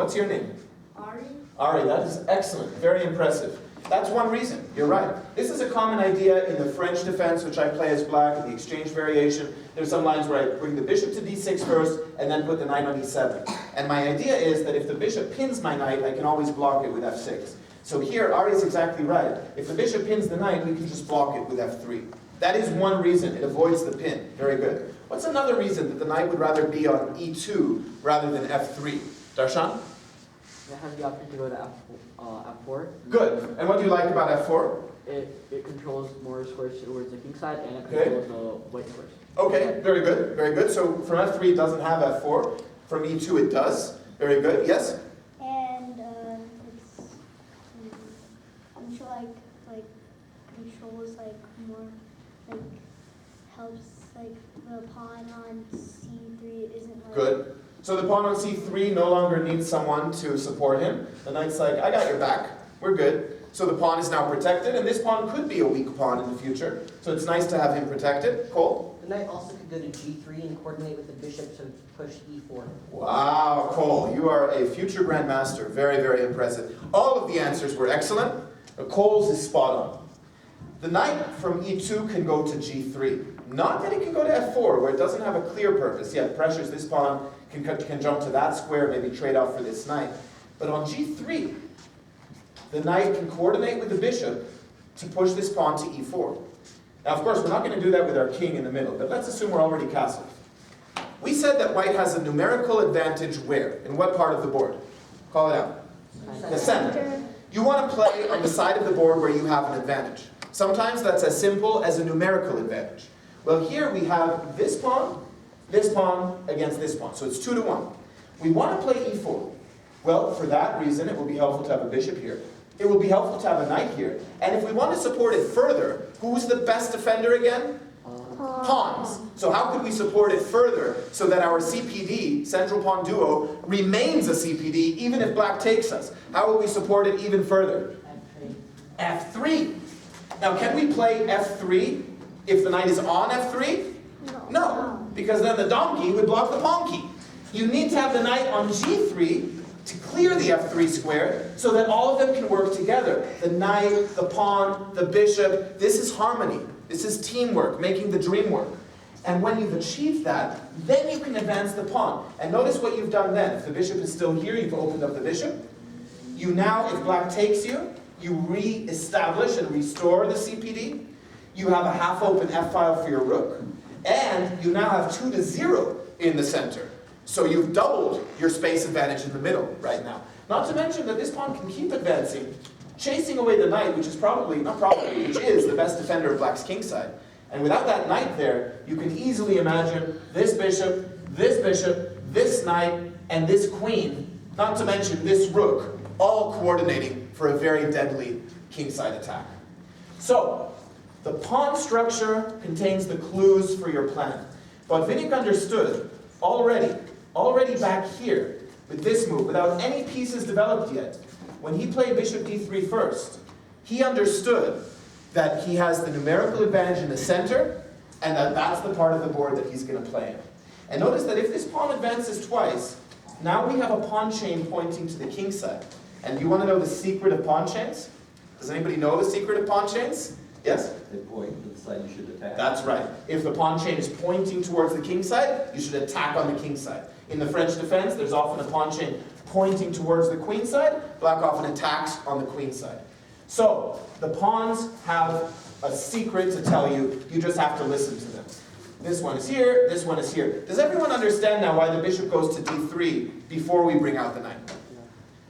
What's your name? Ari? Ari, that is excellent. Very impressive. That's one reason. You're right. This is a common idea in the French defense, which I play as black, in the exchange variation. There's some lines where I bring the bishop to d6 first, and then put the knight on e7. And my idea is that if the bishop pins my knight, I can always block it with f6. So here, Ari is exactly right. If the bishop pins the knight, we can just block it with f3. That is one reason. It avoids the pin. Very good. What's another reason that the knight would rather be on e2 rather than f3? Darshan? It has the option to go to f4. Good. And what do you like about f4? It controls more squares towards the king side, and it Okay. controls the white squares. Okay, very good, very good. So from f3 it doesn't have f4. From e2 it does. Very good. Yes? And it's, I'm sure like controls more, helps the pawn on c3 isn't Good. So the pawn on c3 no longer needs someone to support him. The knight's like, I got your back. We're good. So the pawn is now protected, and this pawn could be a weak pawn in the future. So it's nice to have him protected. Cole? The knight also could go to g3 and coordinate with the bishop to push e4. Wow, Cole, you are a future grandmaster. Very, very impressive. All of the answers were excellent. Cole's is spot on. The knight from e2 can go to g3. Not that it can go to f4, where it doesn't have a clear purpose. Yeah, it pressures this pawn, can jump to that square, maybe trade off for this knight. But on g3, the knight can coordinate with the bishop to push this pawn to e4. Now, of course, we're not going to do that with our king in the middle, but let's assume we're already castled. We said that white has a numerical advantage where? In what part of the board? Call it out. The center. You want to play on the side of the board where you have an advantage. Sometimes that's as simple as a numerical advantage. Well, here we have this pawn against this pawn. So it's 2-to-1. We want to play e4. Well, for that reason, it will be helpful to have a bishop here. It will be helpful to have a knight here. And if we want to support it further, who's the best defender again? Pawns. So how could we support it further so that our CPD, central pawn duo, remains a CPD even if black takes us? How will we support it even further? F3. Now, can we play f3 if the knight is on f3? No, because then the donkey would block the pawn key. You need to have the knight on g3 to clear the f3 square so that all of them can work together. The knight, the pawn, the bishop. This is harmony. This is teamwork, making the dream work. And when you've achieved that, then you can advance the pawn. And notice what you've done then. If the bishop is still here, you've opened up the bishop. You now, if black takes you, you re-establish and restore the CPD. You have a half-open f-file for your rook. And you now have 2-0 in the center. So you've doubled your space advantage in the middle right now. Not to mention that this pawn can keep advancing, chasing away the knight, which is which is the best defender of black's kingside. And without that knight there, you can easily imagine this bishop, this knight, and this queen, not to mention this rook, all coordinating for a very deadly kingside attack. So, the pawn structure contains the clues for your plan. But Vinnik understood already back here, with this move, without any pieces developed yet, when he played bishop d3 first, he understood that he has the numerical advantage in the center, and that that's the part of the board that he's going to play in. And notice that if this pawn advances twice, now we have a pawn chain pointing to the king side. And you want to know the secret of pawn chains? Does anybody know the secret of pawn chains? Yes? They point to the side you should attack. That's right. If the pawn chain is pointing towards the king side, you should attack on the king side. In the French defense, there's often a pawn chain pointing towards the queen side. Black often attacks on the queen side. So, the pawns have a secret to tell you. You just have to listen to them. This one is here, this one is here. Does everyone understand now why the bishop goes to d3 before we bring out the knight?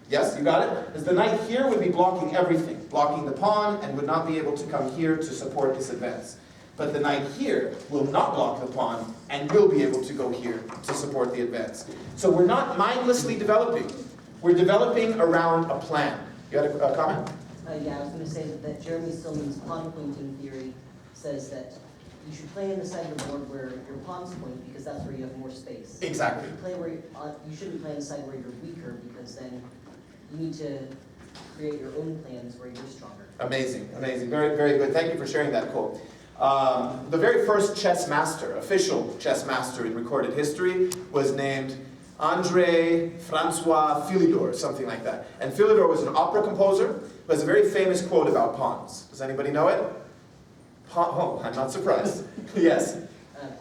Yes, you got it? Because the knight here would be blocking everything, blocking the pawn, and would not be able to come here to support this advance. But the knight here will not block the pawn, and will be able to go here to support the advance. So we're not mindlessly developing. We're developing around a plan. You had a comment? Yeah, I was going to say that Jeremy Stillman's pawn pointing theory says that you should play on the side of the board where your pawns point, because that's where you have more space. Exactly. You shouldn't play on the side where you're weaker, because then you need to create your own plans where you're stronger. Amazing, amazing. Very, very good. Thank you for sharing that, Cole. The very first chess master, official chess master in recorded history, was named André Francois Philidor, something like that. And Philidor was an opera composer who has a very famous quote about pawns. Does anybody know it? Oh, I'm not surprised. Yes.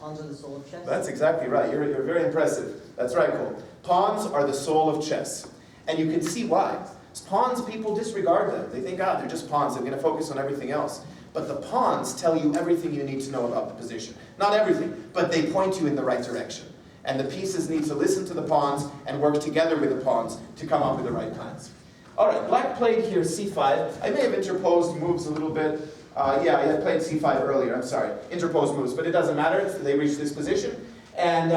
Pawns are the soul of chess? That's exactly right. You're very impressive. That's right, Cole. Pawns are the soul of chess. And you can see why. Pawns, people disregard them. They think, they're just pawns. They're going to focus on everything else. But the pawns tell you everything you need to know about the position. Not everything, but they point you in the right direction. And the pieces need to listen to the pawns and work together with the pawns to come up with the right plans. All right, black played here c5. I may have interposed moves a little bit. Yeah, I had played c5 earlier, I'm sorry. Interposed moves, but it doesn't matter. They reach this position. And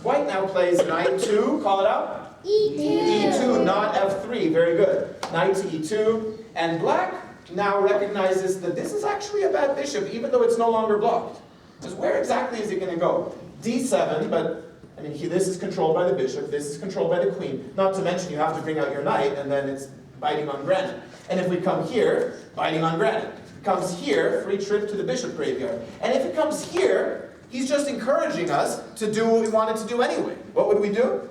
white now plays knight 2. Call it out. E2. E2, not f3. Very good. Knight to e2. And black now recognizes that this is actually a bad bishop, even though it's no longer blocked. Because where exactly is it going to go? d7, but I mean, this is controlled by the bishop, this is controlled by the queen. Not to mention you have to bring out your knight, and then it's biting on granite. And if we come here, biting on granite. If it comes here, free trip to the bishop graveyard. And if it comes here, he's just encouraging us to do what we wanted to do anyway. What would we do?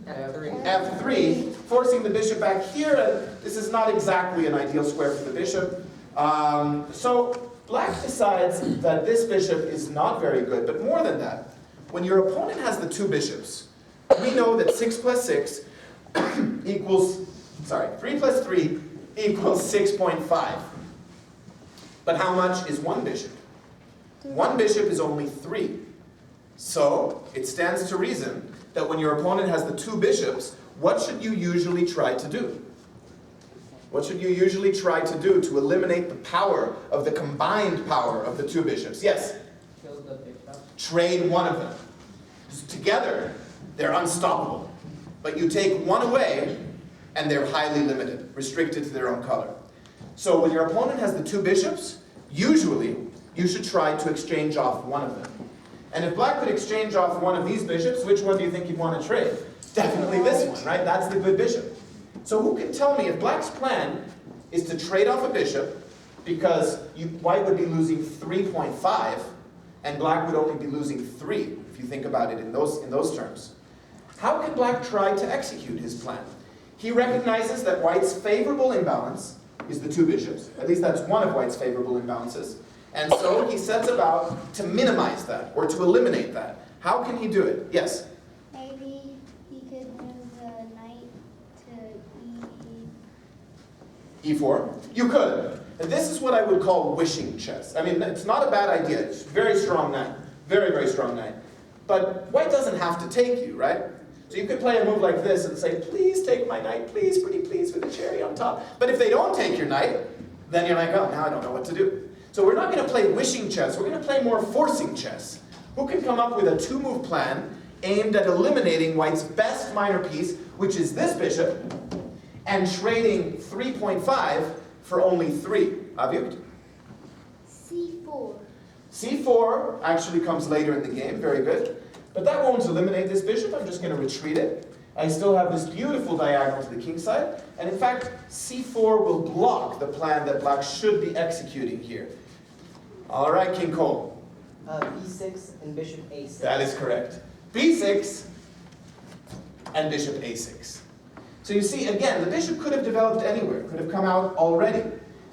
F3. F3, forcing the bishop back here, and this is not exactly an ideal square for the bishop. So black decides that this bishop is not very good, but more than that, when your opponent has the two bishops, we know that 6 plus 6 equals, 3 plus 3 equals 6.5. But how much is one bishop? One bishop is only 3. So it stands to reason that when your opponent has the two bishops, what should you usually try to do? What should you usually try to do to eliminate the power of the combined power of the two bishops? Yes? Kill the bishop. Trade one of them. Together, they're unstoppable. But you take one away, and they're highly limited, restricted to their own color. So when your opponent has the two bishops, usually you should try to exchange off one of them. And if black could exchange off one of these bishops, which one do you think you'd want to trade? Definitely this one, right? That's the good bishop. So who can tell me if black's plan is to trade off a bishop because white would be losing 3.5 and black would only be losing 3, if you think about it in those terms. How can black try to execute his plan? He recognizes that white's favorable imbalance is the two bishops. At least that's one of white's favorable imbalances. And so he sets about to minimize that or to eliminate that. How can he do it? Yes? Maybe he could move the knight to E4? You could. And this is what I would call wishing chess. I mean, it's not a bad idea. It's a very strong knight. Very, very strong knight. But white doesn't have to take you, right? So you could play a move like this and say, please take my knight, please, pretty please, with a cherry on top. But if they don't take your knight, then you're like, oh, now I don't know what to do. So we're not going to play wishing chess. We're going to play more forcing chess. Who can come up with a two-move plan aimed at eliminating white's best minor piece, which is this bishop, and trading 3.5 for only 3? Avyut? C4. C4 actually comes later in the game. Very good. But that won't eliminate this bishop. I'm just going to retreat it. I still have this beautiful diagonal to the king side. And in fact, c4 will block the plan that black should be executing here. All right, King Cole. B6 and bishop A6. That is correct. B6 and bishop A6. So you see, again, the bishop could have developed anywhere, could have come out already.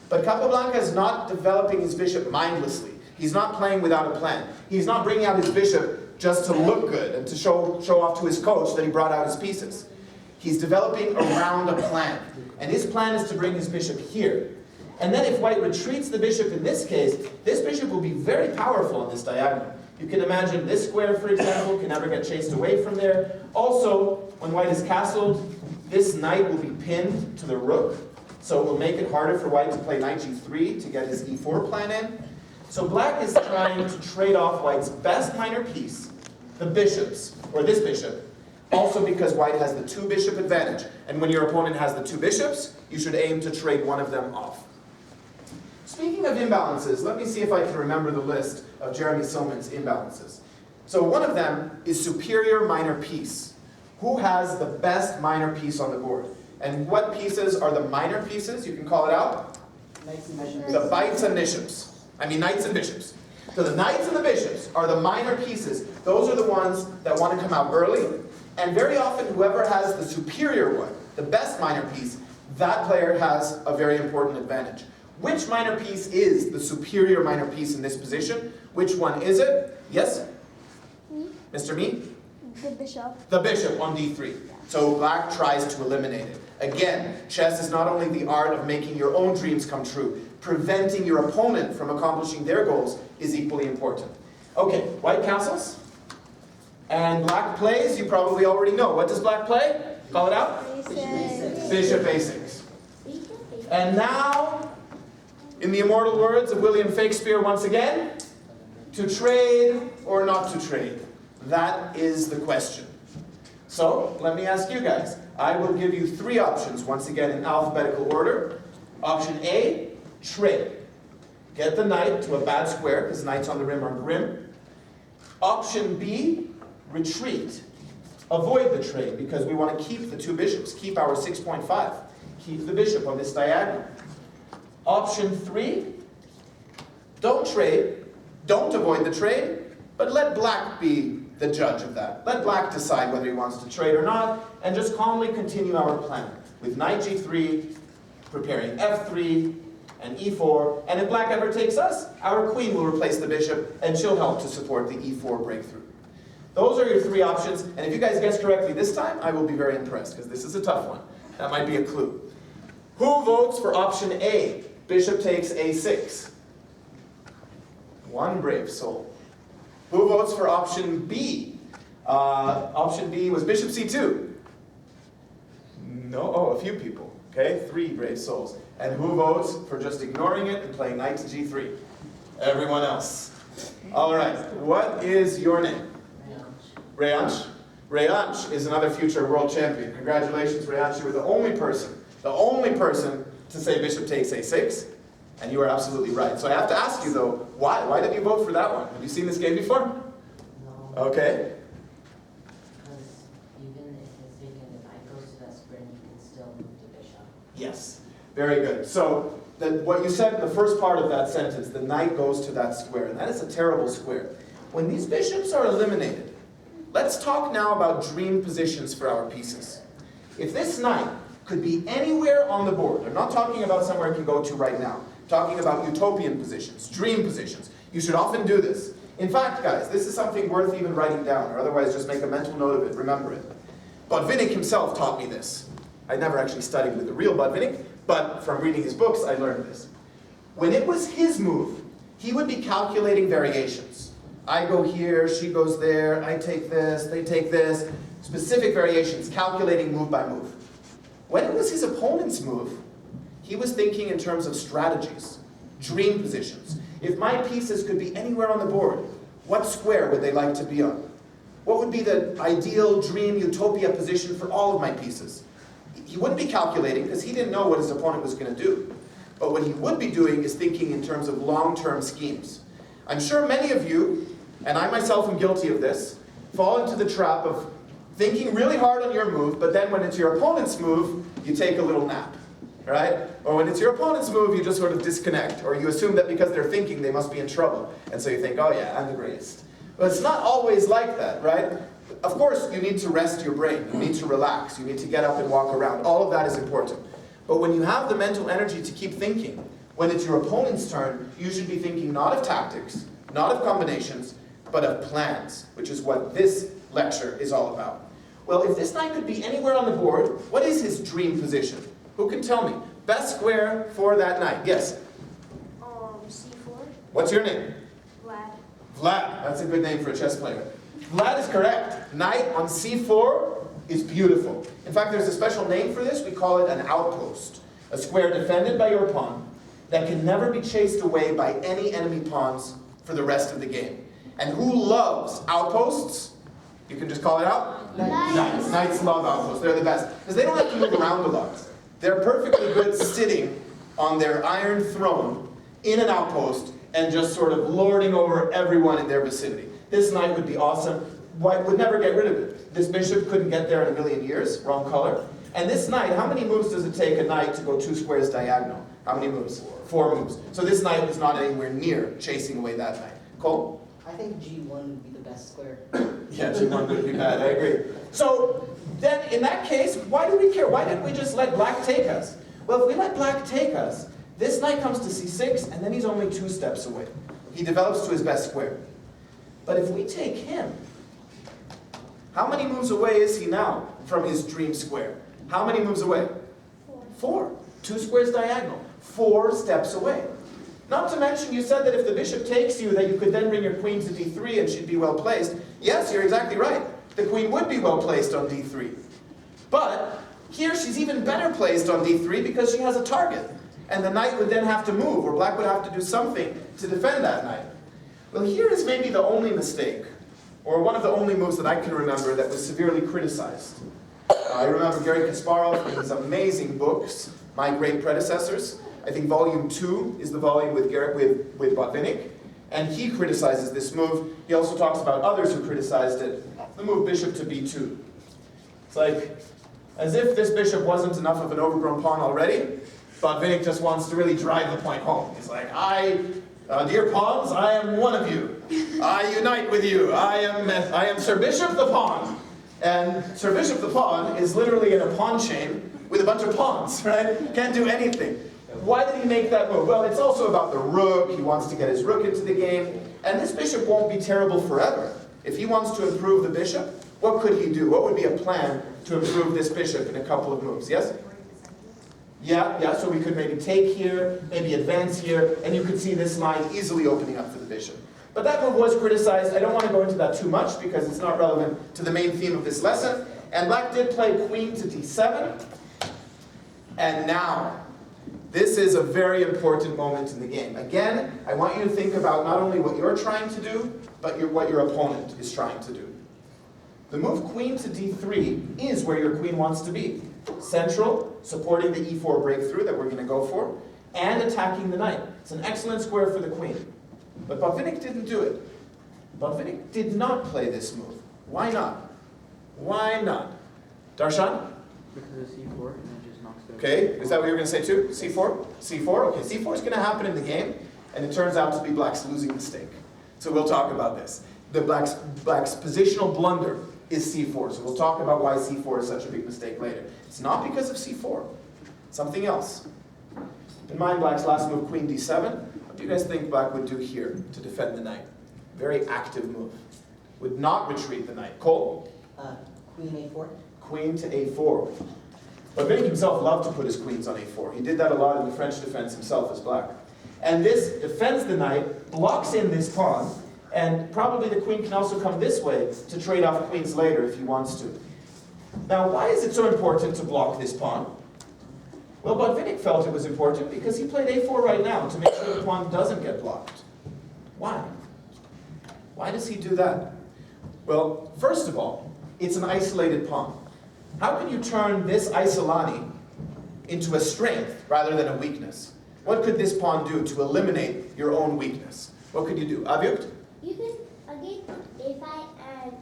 But Capablanca is not developing his bishop mindlessly. He's not playing without a plan. He's not bringing out his bishop just to look good and to show off to his coach that he brought out his pieces. He's developing around a plan. And his plan is to bring his bishop here. And then if white retreats the bishop in this case, this bishop will be very powerful on this diagonal. You can imagine this square, for example, can never get chased away from there. Also, when white is castled, this knight will be pinned to the rook. So it will make it harder for white to play knight g3 to get his e4 plan in. So black is trying to trade off white's best minor piece, the bishops, or this bishop, also because white has the two bishop advantage. And when your opponent has the two bishops, you should aim to trade one of them off. Speaking of imbalances, let me see if I can remember the list of Jeremy Silman's imbalances. So one of them is superior minor piece. Who has the best minor piece on the board? And what pieces are the minor pieces? You can call it out. Knights and bishops. The knights and bishops. Knights and bishops. So the knights and the bishops are the minor pieces. Those are the ones that want to come out early. And very often, whoever has the superior one, the best minor piece, that player has a very important advantage. Which minor piece is the superior minor piece in this position? Which one is it? Yes? Me? Mr. Me? The bishop. The bishop on d3. So black tries to eliminate it. Again, chess is not only the art of making your own dreams come true, preventing your opponent from accomplishing their goals is equally important. Okay, white castles. And black plays, you probably already know. What does black play? Call it out. Bishop a6. And now, in the immortal words of William Shakespeare once again, to trade or not to trade? That is the question. So, let me ask you guys. I will give you three options, once again in alphabetical order. Option A, trade. Get the knight to a bad square, because knights on the rim are grim. Option B, retreat. Avoid the trade, because we want to keep the two bishops, keep our 6.5. Keep the bishop on this diagonal. Option 3, don't trade, don't avoid the trade, but let black be the judge of that. Let black decide whether he wants to trade or not, and just calmly continue our plan. With knight g3, preparing f3, and e4, and if black ever takes us, our queen will replace the bishop, and she'll help to support the e4 breakthrough. Those are your three options, and if you guys guess correctly this time, I will be very impressed, because this is a tough one. That might be a clue. Who votes for option A? Bishop takes a6. One brave soul. Who votes for option B? Option B was bishop c2. No, oh, a few people. Okay, 3 brave souls. And who votes for just ignoring it and playing knight to g3? Everyone else. All right, what is your name? Rayansh. Rayansh is another future world champion. Congratulations, Rayansh. You were the only person to say bishop takes a6, and you are absolutely right. So I have to ask you though, why? Why did you vote for that one? Have you seen this game before? No. Okay. Because even if it's vacant, the knight goes to that square, you can still move the bishop. Yes. Very good. So what you said in the first part of that sentence, the knight goes to that square, and that is a terrible square. When these bishops are eliminated, let's talk now about dream positions for our pieces. If this knight could be anywhere on the board, I'm not talking about somewhere it can go to right now, I'm talking about utopian positions, dream positions. You should often do this. In fact, guys, this is something worth even writing down, or otherwise just make a mental note of it, remember it. Botvinnik himself taught me this. I never actually studied with the real Botvinnik, but from reading his books, I learned this. When it was his move, he would be calculating variations. I go here, she goes there, I take this, they take this. Specific variations, calculating move by move. When it was his opponent's move, he was thinking in terms of strategies, dream positions. If my pieces could be anywhere on the board, what square would they like to be on? What would be the ideal dream utopia position for all of my pieces? He wouldn't be calculating because he didn't know what his opponent was going to do. But what he would be doing is thinking in terms of long-term schemes. I'm sure many of you, and I myself am guilty of this, fall into the trap of thinking really hard on your move, but then when it's your opponent's move, you take a little nap, right? Or when it's your opponent's move, you just sort of disconnect, or you assume that because they're thinking, they must be in trouble. And so you think, oh yeah, I'm the greatest. But it's not always like that, right? Of course, you need to rest your brain. You need to relax. You need to get up and walk around. All of that is important. But when you have the mental energy to keep thinking, when it's your opponent's turn, you should be thinking not of tactics, not of combinations, but of plans, which is what this lecture is all about. Well, if this knight could be anywhere on the board, what is his dream position? Who can tell me? Best square for that knight. Yes? C4. What's your name? Vlad. Vlad. That's a good name for a chess player. Vlad is correct. Knight on c4 is beautiful. In fact, there's a special name for this. We call it an outpost. A square defended by your pawn that can never be chased away by any enemy pawns for the rest of the game. And who loves outposts? You can just call it out? Knights. Knights love outposts. They're the best. Because they don't have to move around a lot. They're perfectly good sitting on their iron throne in an outpost and just sort of lording over everyone in their vicinity. This knight would be awesome. White would never get rid of it. This bishop couldn't get there in a million years. Wrong color. And this knight, how many moves does it take a knight to go 2 squares diagonal? How many moves? 4 moves. So this knight is not anywhere near chasing away that knight. Cole? I think G1 would be the best nice square. Yeah, g1 would be bad, I agree. So then in that case, why do we care? Why didn't we just let black take us? Well, if we let black take us, this knight comes to c6, and then he's only 2 steps away. He develops to his best square. But if we take him, how many moves away is he now from his dream square? How many moves away? 4. 2 squares diagonal. 4 steps away. Not to mention, you said that if the bishop takes you, that you could then bring your queen to d3 and she'd be well placed. Yes, you're exactly right. The queen would be well placed on d3. But here she's even better placed on d3 because she has a target. And the knight would then have to move, or black would have to do something to defend that knight. Well, here is maybe the only mistake, or one of the only moves that I can remember that was severely criticized. I remember Gary Kasparov in his amazing books, My Great Predecessors. I think volume 2 is the volume with Botvinnik, and he criticizes this move. He also talks about others who criticized it. The move bishop to b2. It's like, as if this bishop wasn't enough of an overgrown pawn already, Botvinnik just wants to really drive the point home. He's like, dear pawns, I am one of you. I unite with you. I am Sir Bishop the Pawn. And Sir Bishop the Pawn is literally in a pawn chain with a bunch of pawns, right? Can't do anything. Why did he make that move? Well, it's also about the rook. He wants to get his rook into the game. And this bishop won't be terrible forever. If he wants to improve the bishop, what could he do? What would be a plan to improve this bishop in a couple of moves? Yes? Yeah, so we could maybe take here, maybe advance here, and you could see this line easily opening up for the bishop. But that move was criticized. I don't want to go into that too much because it's not relevant to the main theme of this lesson. And black did play queen to d7. And now, this is a very important moment in the game. Again, I want you to think about not only what you're trying to do, but what your opponent is trying to do. The move queen to d3 is where your queen wants to be. Central, supporting the e4 breakthrough that we're going to go for, and attacking the knight. It's an excellent square for the queen. But Botvinnik didn't do it. Botvinnik did not play this move. Why not? Why not? Darshan? Because of c4, and it just knocks down. Okay, is that what you were going to say too? C4? C4? Okay, C4 is going to happen in the game, and it turns out to be black's losing mistake. So we'll talk about this. The black's positional blunder is c4. So we'll talk about why c4 is such a big mistake later. It's not because of c4. Something else. Keep in mind black's last move, queen d7. What do you guys think black would do here to defend the knight? Very active move. Would not retreat the knight. Cole? Queen a4. Queen to a4. But Botvinnik himself loved to put his queens on a4. He did that a lot in the French defense himself as black. And this defends the knight, blocks in this pawn, and probably the queen can also come this way to trade off queens later if he wants to. Now, why is it so important to block this pawn? Well, Botvinnik felt it was important because he played a4 right now to make sure the pawn doesn't get blocked. Why? Why does he do that? Well, first of all, it's an isolated pawn. How can you turn this isolani into a strength rather than a weakness? What could this pawn do to eliminate your own weakness? What could you do? Avyut? You can again put a5, and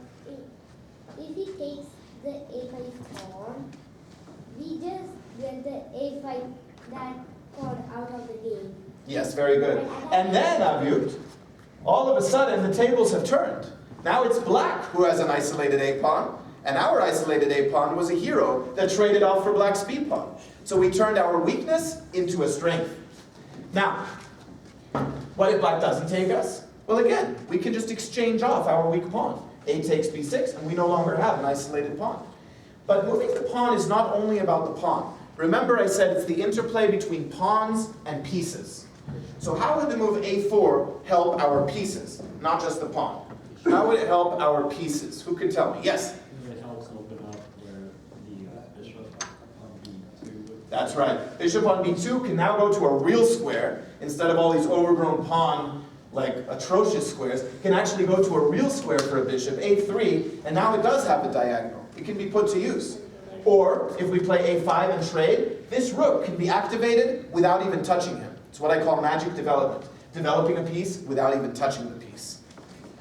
if he takes the a5 pawn, we just get the a5 that pawn out of the game. Yes, very good. And then, Avyut, all of a sudden the tables have turned. Now it's black who has an isolated a-pawn, and our isolated a-pawn was a hero that traded off for black's b-pawn. So we turned our weakness into a strength. Now, what if black doesn't take us? Well, again, we can just exchange off our weak pawn. A takes b6, and we no longer have an isolated pawn. But moving the pawn is not only about the pawn. Remember I said it's the interplay between pawns and pieces. So how would the move a4 help our pieces, not just the pawn? How would it help our pieces? Who can tell me? Yes? It helps open up where the bishop on b2 would... That's right. Bishop on b2 can now go to a real square instead of all these overgrown pawn, like atrocious squares. It can actually go to a real square for a bishop, a3, and now it does have a diagonal. It can be put to use. Or, if we play a5 and trade, this rook can be activated without even touching him. It's what I call magic development. Developing a piece without even touching the piece.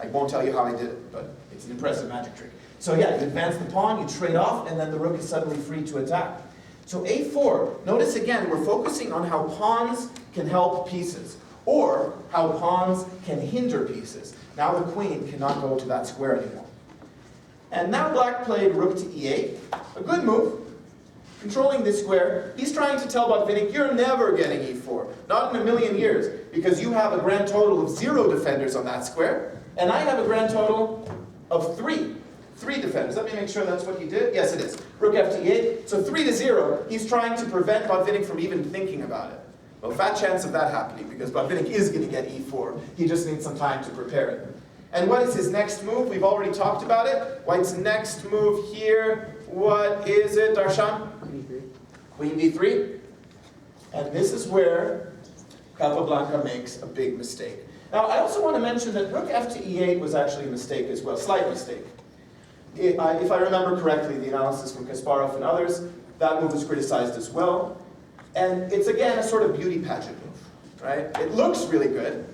I won't tell you how I did it, but it's an impressive magic trick. So yeah, you advance the pawn, you trade off, and then the rook is suddenly free to attack. So a4, notice again, we're focusing on how pawns can help pieces. or how pawns can hinder pieces. Now the queen cannot go to that square anymore. And now black played rook to e8, a good move. Controlling this square, he's trying to tell Botvinnik, you're never getting e4, not in a million years, because you have a grand total of 0 defenders on that square, and I have a grand total of 3 defenders. Let me make sure that's what he did. Yes, it is. Rook f to e8, so 3-0. He's trying to prevent Botvinnik from even thinking about it. Well, fat chance of that happening, because Botvinnik is going to get e4. He just needs some time to prepare it. And what is his next move? We've already talked about it. White's next move here, what is it, Darshan? Queen b3. And this is where Capablanca makes a big mistake. Now, I also want to mention that rook f to e8 was actually a mistake as well, slight mistake. If I remember correctly, the analysis from Kasparov and others, that move was criticized as well. And it's, again, a sort of beauty pageant move, right? It looks really good.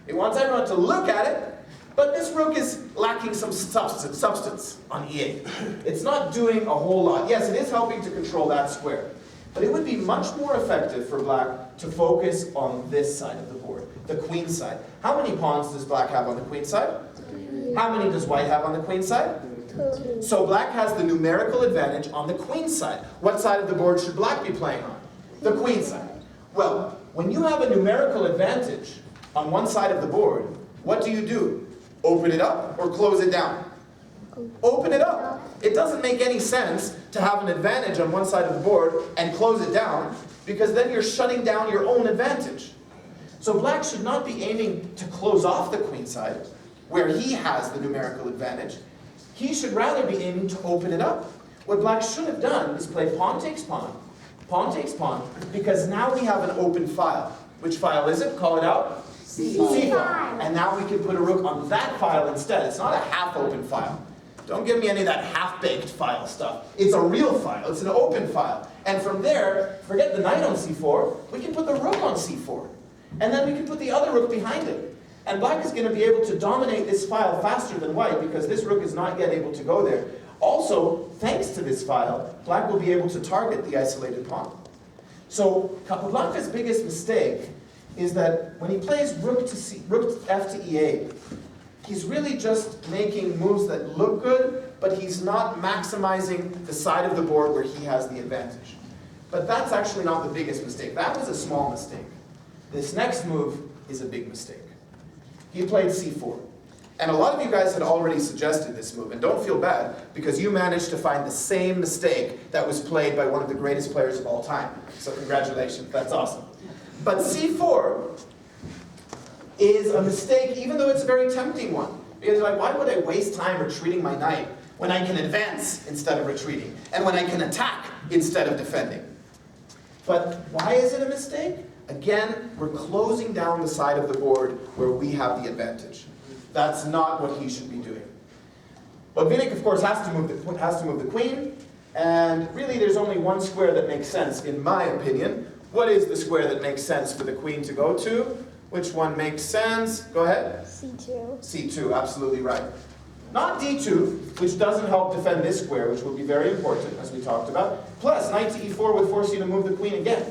It wants everyone to look at it, but this rook is lacking some substance on e8. It's not doing a whole lot. Yes, it is helping to control that square. But it would be much more effective for black to focus on this side of the board, the queen side. How many pawns does black have on the queen side? How many does white have on the queen side? 2. So black has the numerical advantage on the queen side. What side of the board should black be playing on? The queen side. Well, when you have a numerical advantage on one side of the board, what do? Open it up or close it down? Open it up. It doesn't make any sense to have an advantage on one side of the board and close it down, because then you're shutting down your own advantage. So black should not be aiming to close off the queen side, where he has the numerical advantage. He should rather be aiming to open it up. What black should have done is play pawn takes pawn, because now we have an open file. Which file is it? Call it out. C file. And now we can put a rook on that file instead. It's not a half-open file. Don't give me any of that half-baked file stuff. It's a real file. It's an open file. And from there, forget the knight on c4, we can put the rook on c4. And then we can put the other rook behind it. And black is going to be able to dominate this file faster than white, because this rook is not yet able to go there. Also, thanks to this file, black will be able to target the isolated pawn. So Capablanca's biggest mistake is that when he plays rook f to e8, he's really just making moves that look good, but he's not maximizing the side of the board where he has the advantage. But that's actually not the biggest mistake. That was a small mistake. This next move is a big mistake. He played c4. And a lot of you guys had already suggested this move, and don't feel bad, because you managed to find the same mistake that was played by one of the greatest players of all time. So congratulations, that's awesome. But c4 is a mistake, even though it's a very tempting one. Because you're like, why would I waste time retreating my knight when I can advance instead of retreating, and when I can attack instead of defending? But why is it a mistake? Again, we're closing down the side of the board where we have the advantage. That's not what he should be doing. Botvinnik, of course, has to move the queen, and really there's only one square that makes sense, in my opinion. What is the square that makes sense for the queen to go to? Which one makes sense? Go ahead. C2. C2, absolutely right. Not D2, which doesn't help defend this square, which will be very important, as we talked about. Plus, knight to E4 would force you to move the queen again.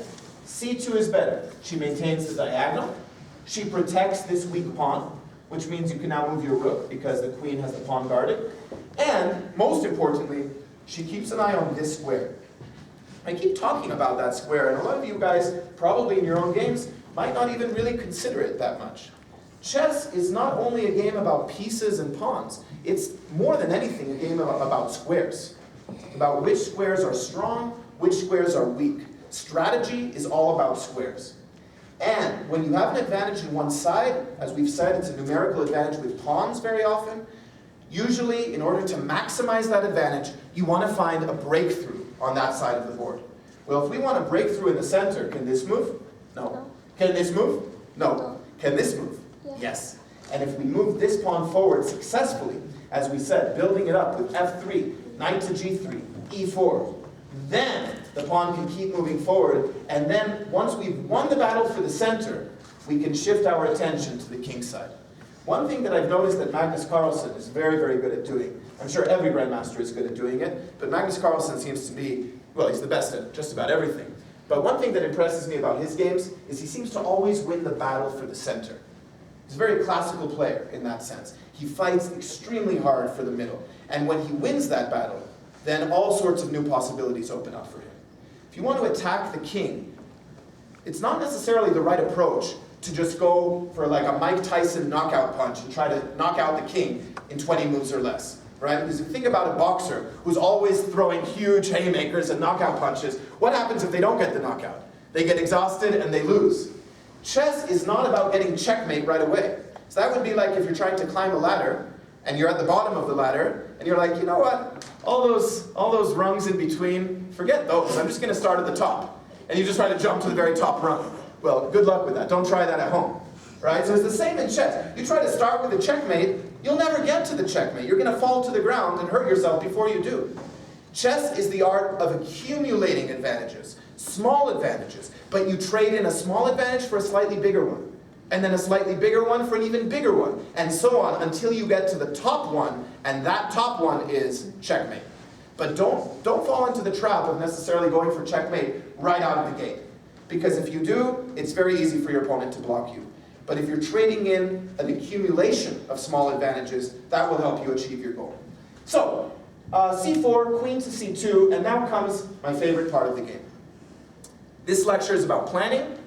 C2 is better. She maintains the diagonal. She protects this weak pawn, which means you can now move your rook because the queen has the pawn guarded. And, most importantly, she keeps an eye on this square. I keep talking about that square, and a lot of you guys, probably in your own games, might not even really consider it that much. Chess is not only a game about pieces and pawns, it's more than anything a game about squares. About which squares are strong, which squares are weak. Strategy is all about squares. And when you have an advantage in one side, as we've said, it's a numerical advantage with pawns very often. Usually, in order to maximize that advantage, you want to find a breakthrough on that side of the board. Well, if we want a breakthrough in the center, can this move? No. Can this move? No. Can this move? Yes. And if we move this pawn forward successfully, as we said, building it up with f3, knight to g3, e4, then the pawn can keep moving forward, and then once we've won the battle for the center, we can shift our attention to the king side. One thing that I've noticed that Magnus Carlsen is very, very good at doing, I'm sure every grandmaster is good at doing it, but Magnus Carlsen seems to be, well, he's the best at just about everything. But one thing that impresses me about his games is he seems to always win the battle for the center. He's a very classical player in that sense. He fights extremely hard for the middle. And when he wins that battle, then all sorts of new possibilities open up for him. If you want to attack the king, it's not necessarily the right approach to just go for like a Mike Tyson knockout punch and try to knock out the king in 20 moves or less, right? Because if you think about a boxer who's always throwing huge haymakers and knockout punches, what happens if they don't get the knockout? They get exhausted and they lose. Chess is not about getting checkmate right away. So that would be like if you're trying to climb a ladder and you're at the bottom of the ladder and you're like, you know what? All those rungs in between, forget those. I'm just going to start at the top. And you just try to jump to the very top rung. Well, good luck with that. Don't try that at home. Right? So it's the same in chess. You try to start with a checkmate, you'll never get to the checkmate. You're going to fall to the ground and hurt yourself before you do. Chess is the art of accumulating advantages, small advantages, but you trade in a small advantage for a slightly bigger one, and then a slightly bigger one for an even bigger one, and so on until you get to the top one, and that top one is checkmate. But don't fall into the trap of necessarily going for checkmate right out of the gate. Because if you do, it's very easy for your opponent to block you. But if you're trading in an accumulation of small advantages, that will help you achieve your goal. So, c4, queen to c2, and now comes my favorite part of the game. This lecture is about planning,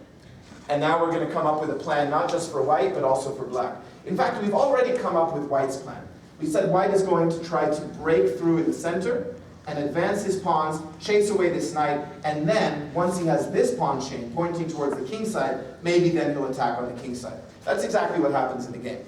and now we're going to come up with a plan not just for white, but also for black. In fact, we've already come up with white's plan. We said white is going to try to break through in the center, and advance his pawns, chase away this knight, and then, once he has this pawn chain pointing towards the king side, maybe then he'll attack on the king side. That's exactly what happens in the game.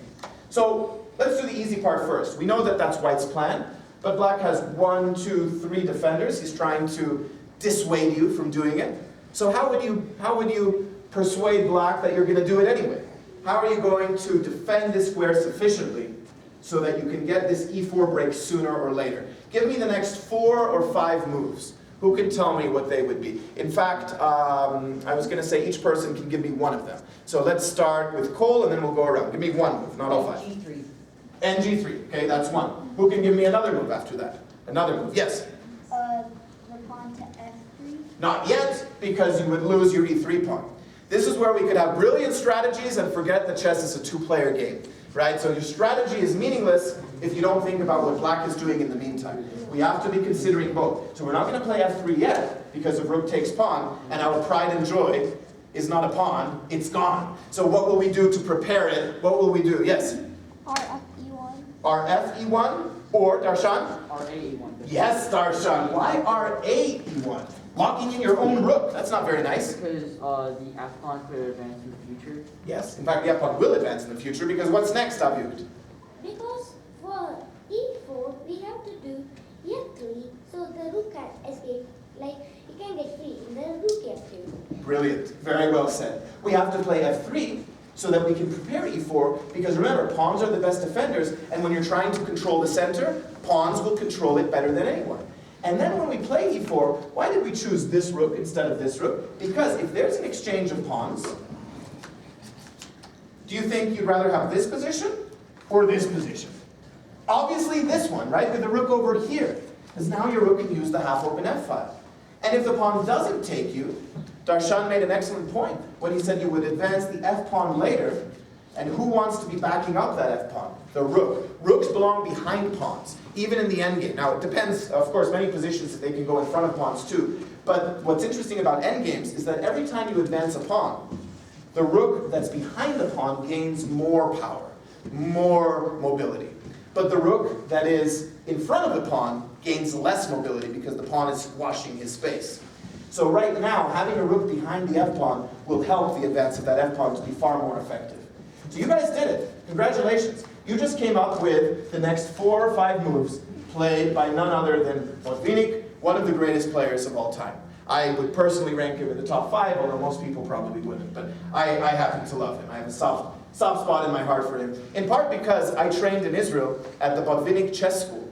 So, let's do the easy part first. We know that that's white's plan, but black has 1, 2, 3 defenders. He's trying to dissuade you from doing it. So how would you persuade black that you're going to do it anyway? How are you going to defend this square sufficiently so that you can get this e4 break sooner or later? Give me the next 4 or 5 moves. Who can tell me what they would be? In fact, I was going to say each person can give me one of them. So let's start with Cole and then we'll go around. Give me one move, not all 5. G3. And G3, okay, that's one. Who can give me another move after that? Another move, yes? The pawn to f3. Not yet, because you would lose your e3 pawn. This is where we could have brilliant strategies and forget that chess is a 2-player game, right? So your strategy is meaningless if you don't think about what black is doing in the meantime. We have to be considering both. So we're not going to play f3 yet, because if rook takes pawn, and our pride and joy is not a pawn, it's gone. So what will we do to prepare it? What will we do? Yes? Rf e1. Rf e1, or Darshan? RA E1. Yes, Darshan. Why Ra e1? Locking in your own rook. That's not very nice. Because the F pawn could advance in the future. Yes, in fact, the f-pawn will advance in the future, because what's next, Avyukt? Because for e4, we have to do f3 so the rook can escape. Like, he can get free in the rook f2. Brilliant. Very well said. We have to play f3 so that we can prepare e4, because remember, pawns are the best defenders, and when you're trying to control the center, pawns will control it better than anyone. And then when we play e4, why did we choose this rook instead of this rook? Because if there's an exchange of pawns, do you think you'd rather have this position or this position? Obviously this one, right? With the rook over here. Because now your rook can use the half-open f-file. And if the pawn doesn't take you, Darshan made an excellent point when he said you would advance the f-pawn later, and who wants to be backing up that f-pawn? The rook. Rooks belong behind pawns, even in the endgame. Now it depends, of course, many positions that they can go in front of pawns too. But what's interesting about endgames is that every time you advance a pawn, the rook that's behind the pawn gains more power, more mobility. But the rook that is in front of the pawn gains less mobility because the pawn is squashing his space. So right now, having a rook behind the f-pawn will help the advance of that f-pawn to be far more effective. So you guys did it. Congratulations. You just came up with the next 4 or 5 moves played by none other than Botvinnik, one of the greatest players of all time. I would personally rank him in the top 5, although most people probably wouldn't. But I happen to love him. I have a soft spot in my heart for him. In part because I trained in Israel at the Botvinnik Chess School.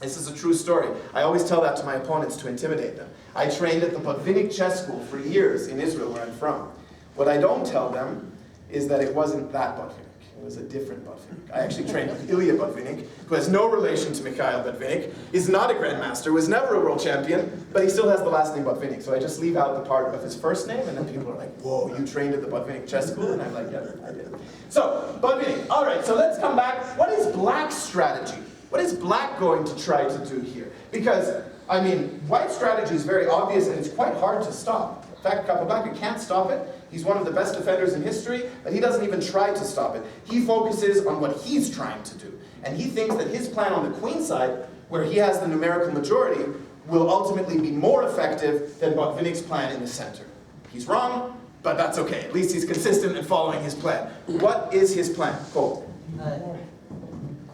This is a true story. I always tell that to my opponents to intimidate them. I trained at the Botvinnik Chess School for years in Israel, where I'm from. What I don't tell them is that it wasn't that Botvinnik. It was a different Botvinnik. I actually trained with Ilya Botvinnik, who has no relation to Mikhail Botvinnik, is not a grandmaster, was never a world champion, but he still has the last name Botvinnik. So I just leave out the part of his first name, and then people are like, whoa, you trained at the Botvinnik chess school? And I'm like, yeah, I did. So, Botvinnik, all right, so let's come back. What is Black's strategy? What is Black going to try to do here? Because, I mean, White's strategy is very obvious, and it's quite hard to stop. In fact, Capablanca can't stop it. He's one of the best defenders in history, but he doesn't even try to stop it. He focuses on what he's trying to do. And he thinks that his plan on the queen side, where he has the numerical majority, will ultimately be more effective than Botvinnik's plan in the center. He's wrong, but that's okay. At least he's consistent in following his plan. What is his plan? Cole?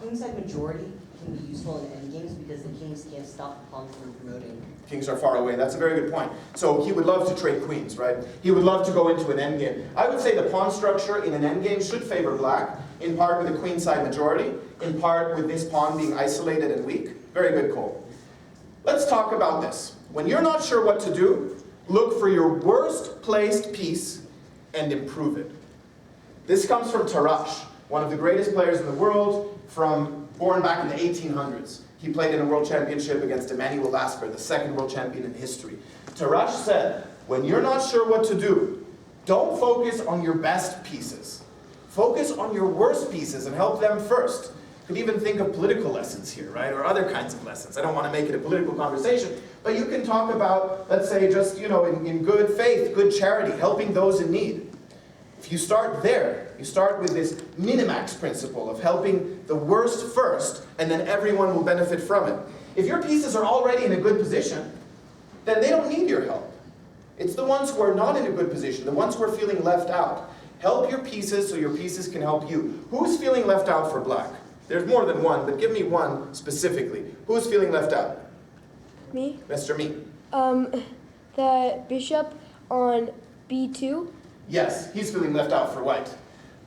Queenside majority can be useful in endgames because the kings can't stop the pawns from promoting. Kings are far away. That's a very good point. So he would love to trade queens, right? He would love to go into an endgame. I would say the pawn structure in an endgame should favor Black, in part with a queenside majority, in part with this pawn being isolated and weak. Very good, Cole. Let's talk about this. When you're not sure what to do, look for your worst placed piece and improve it. This comes from Tarash, one of the greatest players in the world, born back in the 1800s. He played in a world championship against Emanuel Lasker, the second world champion in history. Tarash said, when you're not sure what to do, don't focus on your best pieces. Focus on your worst pieces and help them first. You could even think of political lessons here, right? Or other kinds of lessons. I don't want to make it a political conversation, but you can talk about, let's say, just, in good faith, good charity, helping those in need. If you start there, you start with this minimax principle of helping the worst first, and then everyone will benefit from it. If your pieces are already in a good position, then they don't need your help. It's the ones who are not in a good position, the ones who are feeling left out. Help your pieces so your pieces can help you. Who's feeling left out for Black? There's more than one, but give me one specifically. Who's feeling left out? Me? Mr. Me. The bishop on b2. Yes, he's feeling left out for White.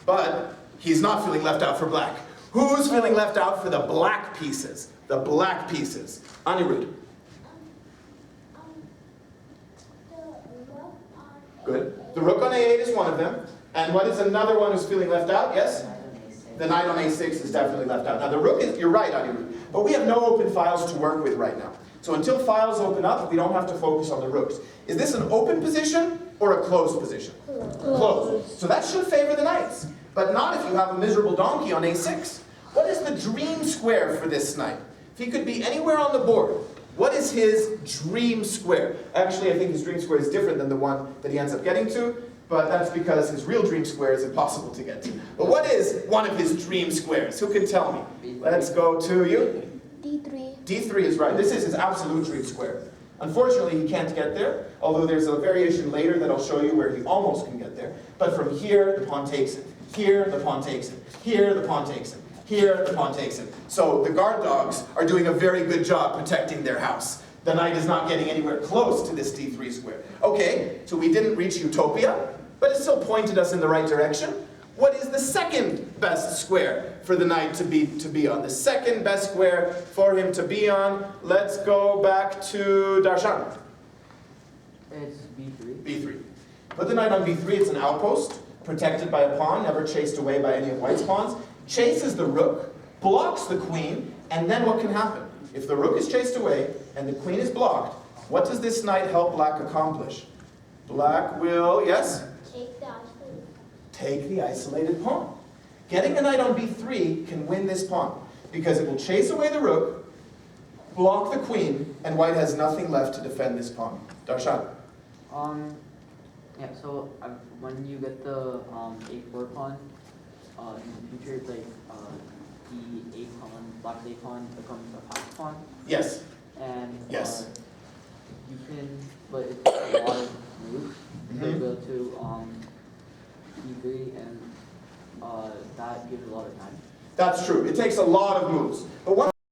But he's not feeling left out for Black. Who's feeling left out for the Black pieces? The Black pieces. Anirudh. The rook on Good. The rook on a8 is one of them. And what is another one who's feeling left out? Yes? The knight on a6 is definitely left out. Now the rook is, you're right, Anirudh, but we have no open files to work with right now. So until files open up, we don't have to focus on the rooks. Is this an open position or a closed position? Closed. So that should favor the knights, but not if you have a miserable donkey on a6. What is the dream square for this knight? If he could be anywhere on the board, what is his dream square? Actually, I think his dream square is different than the one that he ends up getting to, but that's because his real dream square is impossible to get to. But what is one of his dream squares? Who can tell me? Let's go to you. d3. D3 is right. This is his absolute dream square. Unfortunately, he can't get there, although there's a variation later that I'll show you where he almost can get there. But from here, the pawn takes it. Here, the pawn takes it. Here, the pawn takes it. Here, the pawn takes it. So the guard dogs are doing a very good job protecting their house. The knight is not getting anywhere close to this D3 square. Okay, so we didn't reach utopia, but it still pointed us in the right direction. What is the second best square for the knight to be on? The second best square for him to be on. Let's go back to Darshan. It's b3. B3. Put the knight on B3. It's an outpost, protected by a pawn, never chased away by any of White's pawns. Chases the rook, blocks the queen, and then what can happen? If the rook is chased away and the queen is blocked, what does this knight help Black accomplish? Black will, yes? take the isolated. Take the isolated pawn. Getting a knight on b3 can win this pawn because it will chase away the rook, block the queen, and White has nothing left to defend this pawn. Darshan. Yeah, so when you get the a4 pawn, in the future, it's like the a pawn, Black's a pawn becomes a pass pawn, Yes. and Yes. you can, but it's a lot of moves. So you Mhm. go to e3, and that gives a lot of time. That's true. It takes a lot of moves. But one